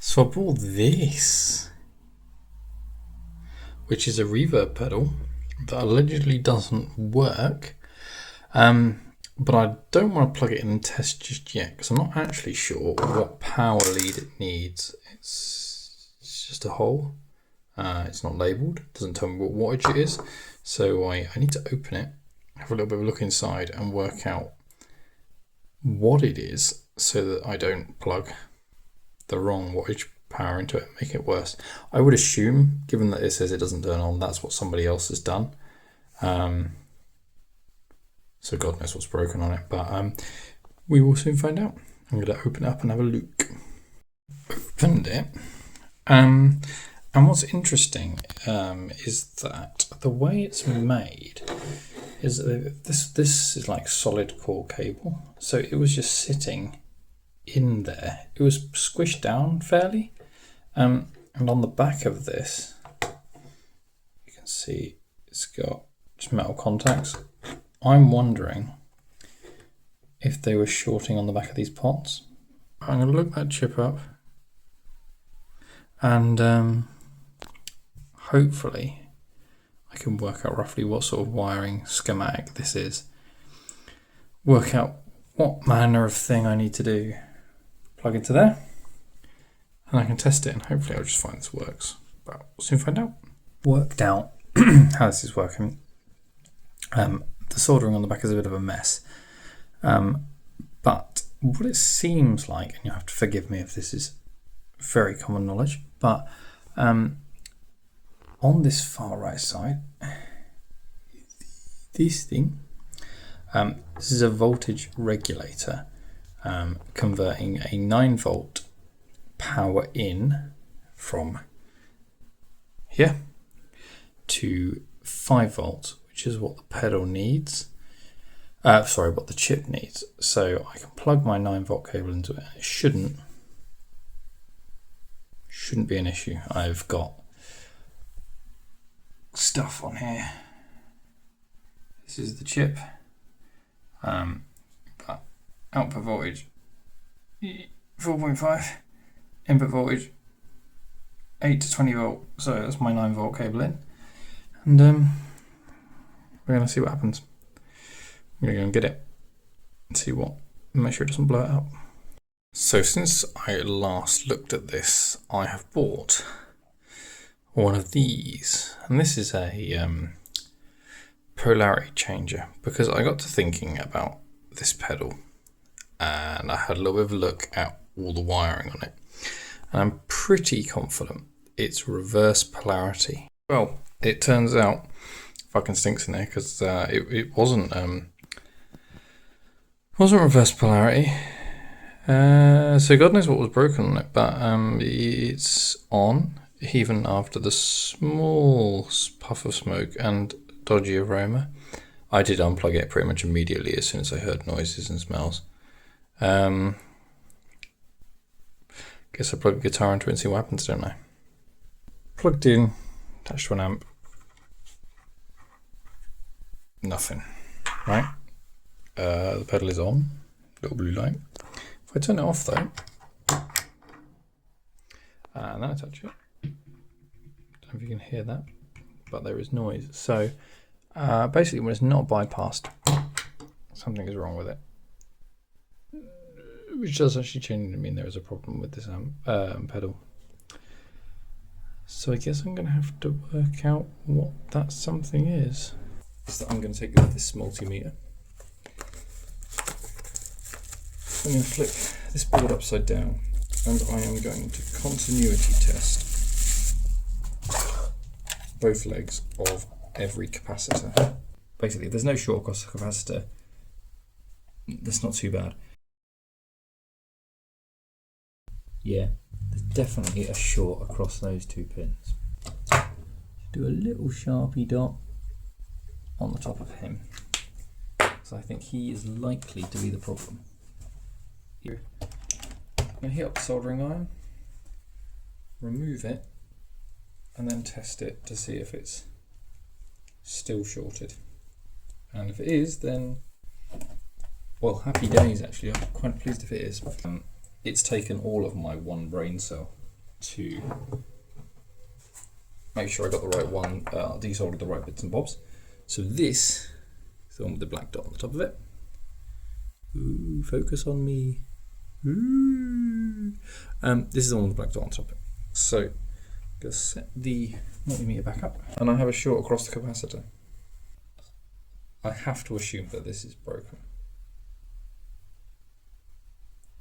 So I bought this, which is a reverb pedal that allegedly doesn't work, but I don't want to plug it in and test just yet because I'm not actually sure what power lead it needs. It's just a hole. It's not labelled, doesn't tell me what wattage it is, so I need to open it, have a little bit of a look inside and work out what it is so that I don't plug the wrong wattage power into it and make it worse. I would assume, given that it says it doesn't turn on, that's what somebody else has done. So God knows what's broken on it, but we will soon find out. I'm going to open it up and have a look. Opened it. And what's interesting is that the way it's made is this is like solid core cable. So it was just sitting in there. It was squished down fairly. And on the back of this, you can see it's got just metal contacts. I'm wondering if they were shorting on the back of these pots. I'm going to look that chip up and hopefully I can work out roughly what sort of wiring schematic this is. Work out what manner of thing I need to do. Plug into there and I can test it and hopefully I'll just find this works. But we'll soon find out. Worked out how this is working. The soldering on the back is a bit of a mess. But what it seems like, and you'll have to forgive me if this is very common knowledge, but on this far right side, this thing, this is a voltage regulator converting a 9 volt power in from here to 5 volts, which is what the pedal needs. What the chip needs. So I can plug my 9 volt cable into it and it shouldn't be an issue. I've got stuff on here. This is the chip. But output voltage 4.5, input voltage 8 to 20 volt. So that's my 9 volt cable in. And we're going to see what happens. I'm going to go and get it and see what, make sure it doesn't blow it up. So since I last looked at this, I have bought one of these, and this is a polarity changer because I got to thinking about this pedal and I had a little bit of a look at all the wiring on it, and I'm pretty confident it's reverse polarity. Well, it turns out fucking stinks in there because it wasn't reverse polarity. So God knows what was broken on it, but it's on even after the small puff of smoke and dodgy aroma. I did unplug it pretty much immediately as soon as I heard noises and smells. Guess I plug a guitar into it and see what happens, don't I? Plugged in, attached to an amp. Nothing, right? The pedal is on, little blue light. If I turn it off though, and then I touch it, don't know if you can hear that, but there is noise. So basically when it's not bypassed, something is wrong with it. Which does actually genuinely mean there is a problem with this pedal. So I guess I'm going to have to work out what that something is. So I'm going to take this multimeter. I'm going to flip this board upside down and I am going to continuity test both legs of every capacitor. Basically, if there's no short across the capacitor, that's not too bad. Yeah, there's definitely a short across those two pins. Do a little Sharpie dot on the top of him, so I think he is likely to be the problem. Here, I'm going to heat up the soldering iron, remove it, and then test it to see if it's still shorted. And if it is, then, well, happy days actually. I'm quite pleased if it is. It's taken all of my one brain cell to make sure I got the right one, desoldered the right bits and bobs. So this is the one with the black dot on the top of it. Ooh, focus on me. Ooh. This is the one with the black dot on top of it. So I'm going to set the multimeter back up, and I have a short across the capacitor. I have to assume that this is broken,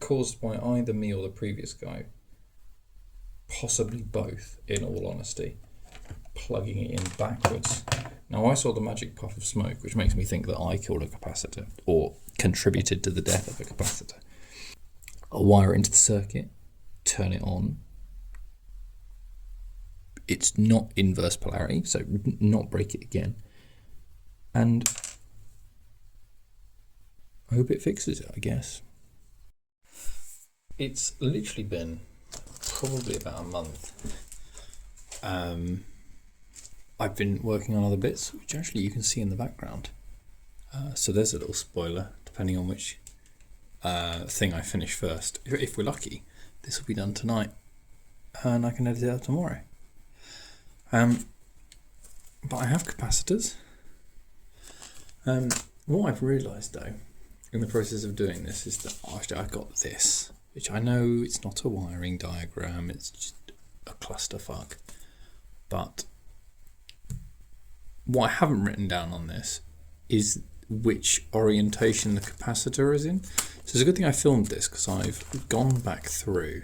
caused by either me or the previous guy, possibly both, in all honesty, plugging it in backwards. Now I saw the magic puff of smoke, which makes me think that I killed a capacitor, or contributed to the death of a capacitor. I'll wire it into the circuit, turn it on. It's not inverse polarity, so not break it again. And I hope it fixes it, I guess. It's literally been probably about a month. I've been working on other bits, which actually you can see in the background. So there's a little spoiler, depending on which thing I finish first. If we're lucky, this will be done tonight, and I can edit it out tomorrow. But I have capacitors. What I've realised though, in the process of doing this, is that actually I got this, which I know it's not a wiring diagram, it's just a clusterfuck. But what I haven't written down on this is which orientation the capacitor is in. So it's a good thing I filmed this, because I've gone back through,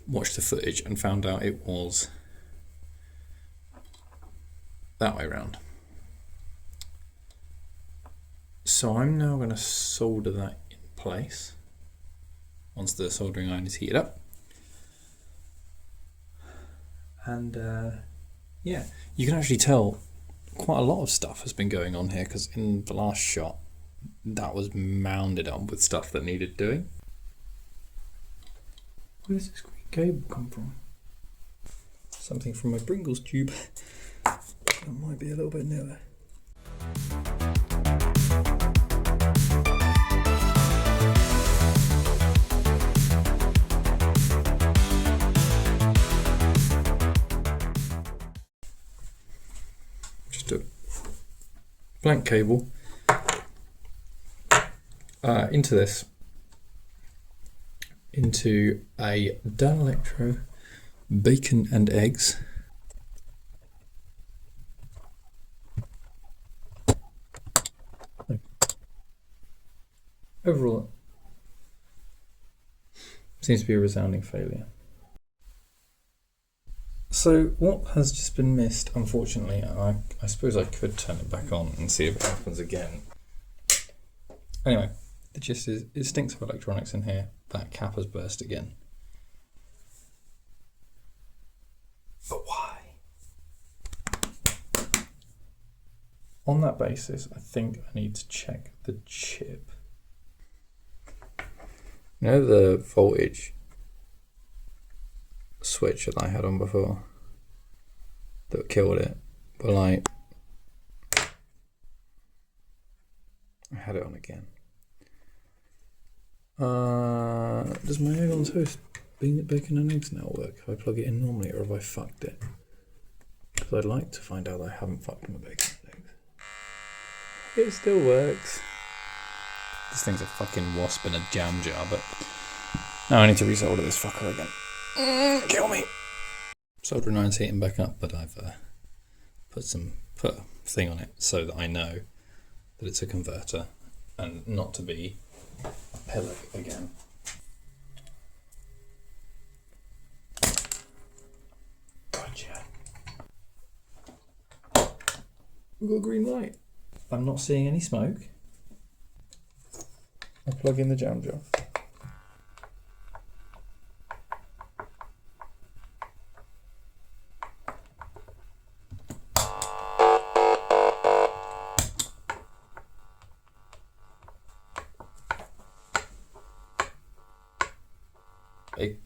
watched the footage, and found out it was that way around. So I'm now going to solder that in place once the soldering iron is heated up. And yeah, you can actually tell quite a lot of stuff has been going on here, because in the last shot that was mounded up with stuff that needed doing. Where does this green cable come from? Something from my Pringles tube. That might be a little bit newer. Just a blank cable into this, into a Danelectro bacon and eggs. Overall, it seems to be a resounding failure. So what has just been missed, unfortunately, and I suppose I could turn it back on and see if it happens again. Anyway, the gist is, it stinks of electronics in here. That cap has burst again. But why? On that basis, I think I need to check the chip. You know the voltage switch that I had on before that killed it? Well, I had it on again. Does my egg on toast bacon and eggs now work if I plug it in normally, or have I fucked it? Because I'd like to find out that I haven't fucked my bacon and eggs. It still works. This thing's a fucking wasp in a jam jar, but now I need to resolder this fucker again. Kill me! Soldering iron's heating back up, but I've put a thing on it so that I know that it's a converter and not to be a pillow again. Gotcha. We've got a green light. I'm not seeing any smoke. I plug in the jam jar.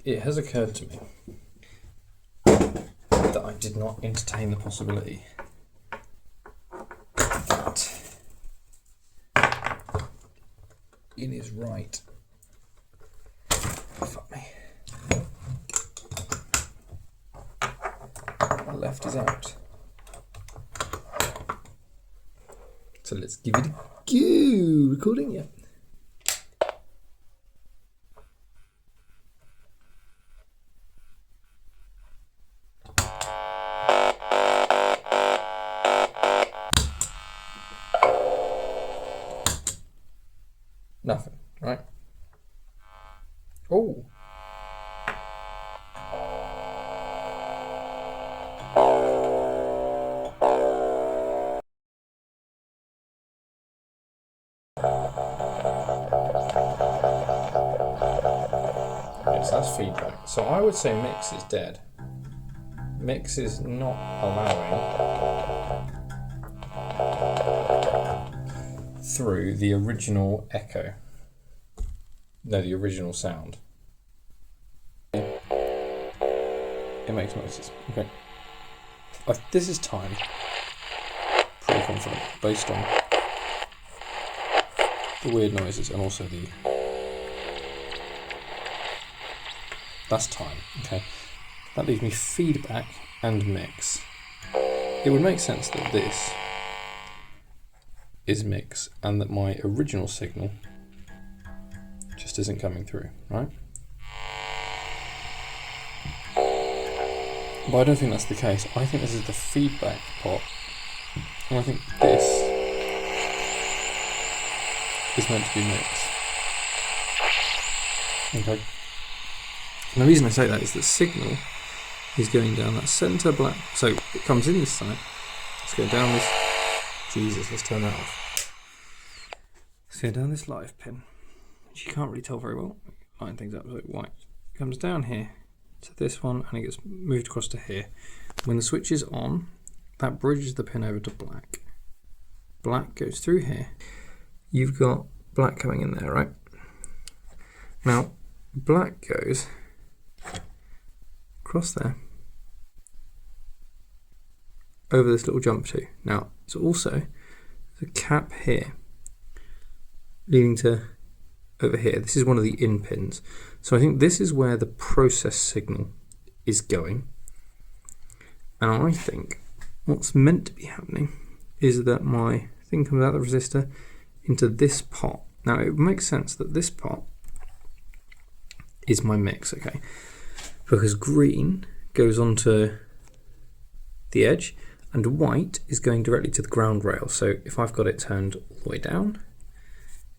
It has occurred to me that I did not entertain the possibility that it is right. Oh, fuck me. left is out. So let's give it a go. Recording, yeah. Nothing, right? Oh. Okay, so that's feedback. So I would say mix is dead. Mix is not allowing through the original echo. No, the original sound. It makes noises. Okay. This is time. Pretty confident, based on the weird noises and also the... That's time, okay. That leaves me feedback and mix. It would make sense that this is mix and that my original signal just isn't coming through, right? But I don't think that's the case. I think this is the feedback pot, and I think this is meant to be mix. Okay. And the reason I say that is that signal is going down that centre black. So it comes in this side. Let's go down this. Jesus, let's turn that off. Let's go down this live pin, which you can't really tell very well. Line things up like white. It comes down here to this one and it gets moved across to here. When the switch is on, that bridges the pin over to black. Black goes through here. You've got black coming in there, right? Now, black goes across there over this little jump too. Now, it's also the cap here leading to over here. This is one of the in pins. So I think this is where the process signal is going. And I think what's meant to be happening is that my thing comes out of the resistor into this pot. Now it makes sense that this pot is my mix, okay? Because green goes onto the edge and white is going directly to the ground rail. So if I've got it turned all the way down,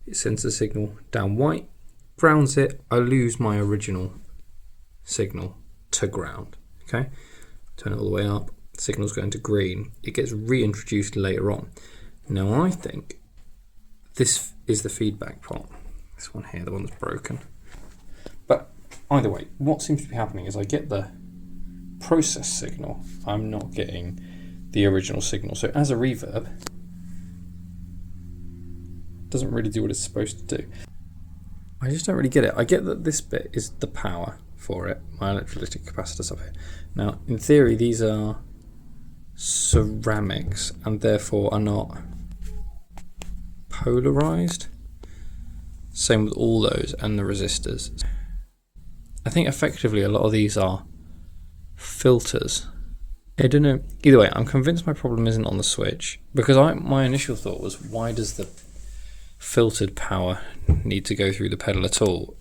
it sends the signal down white, grounds it, I lose my original signal to ground, okay? Turn it all the way up, the signal's going to green, it gets reintroduced later on. Now I think this is the feedback pot, this one here, the one that's broken. But either way, what seems to be happening is I get the process signal, I'm not getting the original signal. So as a reverb, it doesn't really do what it's supposed to do. I just don't really get it. I get that this bit is the power for it, my electrolytic capacitors up here. Now, in theory, these are ceramics and therefore are not polarized. Same with all those and the resistors. I think effectively a lot of these are filters. I don't know. Either way, I'm convinced my problem isn't on the switch, because my initial thought was, why does the filtered power need to go through the pedal at all?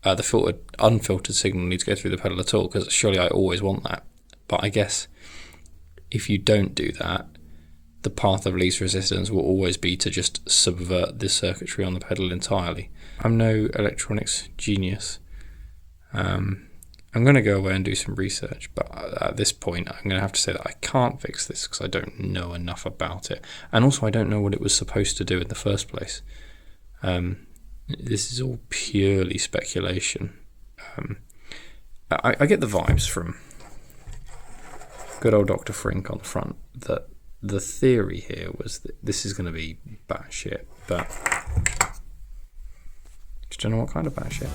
The unfiltered signal needs to go through the pedal at all, because surely I always want that. But I guess if you don't do that, the path of least resistance will always be to just subvert the circuitry on the pedal entirely. I'm no electronics genius. I'm going to go away and do some research, but at this point I'm going to have to say that I can't fix this because I don't know enough about it. And also I don't know what it was supposed to do in the first place. This is all purely speculation. I get the vibes from good old Dr. Frink on the front that the theory here was that this is going to be batshit, but just don't know what kind of batshit.